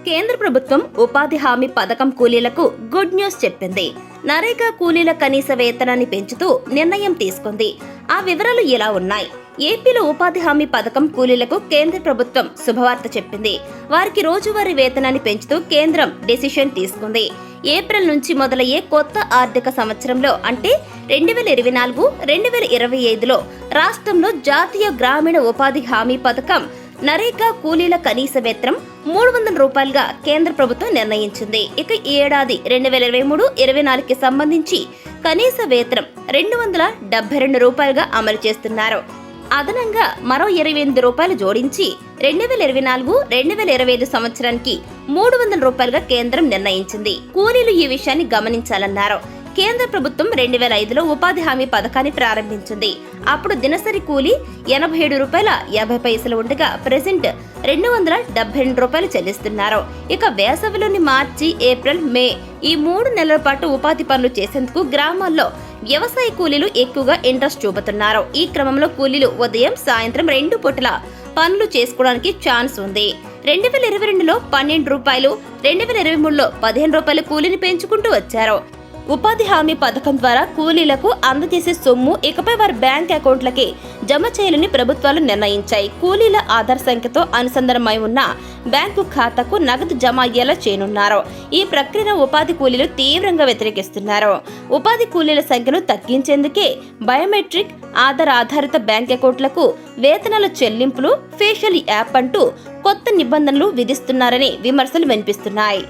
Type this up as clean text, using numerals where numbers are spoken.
కేంద్ర ప్రభుత్వం ఉపాధి హామీ పథకం కూలీలకు గుడ్ న్యూస్ చెప్పింది. నరేగా కూలీల కనీస వేతనాన్ని పెంచుతూ నిర్ణయం తీసుకుంది. ఆ వివరాలు ఇలా ఉన్నాయి. ఏపీలో ఉపాధి హామీ పథకం కూలీలకు కేంద్ర ప్రభుత్వం శుభవార్త చెప్పింది. వారికి రోజువారీ వేతనాన్ని పెంచుతూ కేంద్రం డెసిషన్ తీసుకుంది. ఏప్రిల్ నుంచి మొదలయ్యే కొత్త ఆర్థిక సంవత్సరంలో అంటే 2024-2025లో రాష్ట్రంలో జాతీయ గ్రామీణ ఉపాధి హామీ పథకం నరేగా కూలీల కనీస వేతనం 300 రూపాయలుగా కేంద్ర ప్రభుత్వం నిర్ణయించింది. ఇక ఈ ఏడాది 2023-24కి సంబంధించి కనీస వేతనం 272 రూపాయలుగా అమలు చేస్తున్నారు. అదనంగా మరో 28 రూపాయలు జోడించి 2024-2025 సంవత్సరానికి 300 రూపాయలుగా కేంద్రం నిర్ణయించింది. కూలీలు ఈ విషయాన్ని గమనించాలన్నారు. కేంద్ర ప్రభుత్వం 2005లో ఉపాధి హామీ పథకాన్ని ప్రారంభించింది. అప్పుడు దినసరి కూలీ 87 రూపాయల 50 పైసలు ఉండగా ప్రెసెంట్ 272 రూపాయలు చెల్లిస్తున్నారు. ఇక వేసవిలోని మార్చి, ఏప్రిల్, మే ఈ 3 నెలల పాటు ఉపాధి పనులు చేసేందుకు గ్రామాల్లో వ్యవసాయ కూలీలు ఎక్కువగా ఇంట్రెస్ట్ చూపుతున్నారు. ఈ క్రమంలో కూలీలు ఉదయం, సాయంత్రం 2 పూటల పనులు చేసుకోవడానికి ఛాన్స్ ఉంది. 2022లో 12 రూపాయలు, 2023లో 15 రూపాయల కూలీని పెంచుకుంటూ వచ్చారు. ఉపాధి హామీ పథకం ద్వారా కూలీలకు అందజేసే సొమ్ము ఇకపై వారి బ్యాంక్ అకౌంట్లకి జమ చేయాలని ప్రభుత్వాలు నిర్ణయించాయి. కూలీల ఆధార్ సంఖ్యతో అనుసంధానమై ఉన్న బ్యాంకు ఖాతాకు నగదు జమ అయ్యేలా చేయనున్నారు. ఈ ప్రక్రియను ఉపాధి కూలీలు తీవ్రంగా వ్యతిరేకిస్తున్నారు. ఉపాధి కూలీల సంఖ్యను తగ్గించేందుకే బయోమెట్రిక్, ఆధార్ ఆధారిత బ్యాంక్ అకౌంట్లకు వేతనాల చెల్లింపులు, ఫేషియల్ యాప్ అంటూ కొత్త నిబంధనలు విధిస్తున్నారని విమర్శలు వినిపిస్తున్నాయి.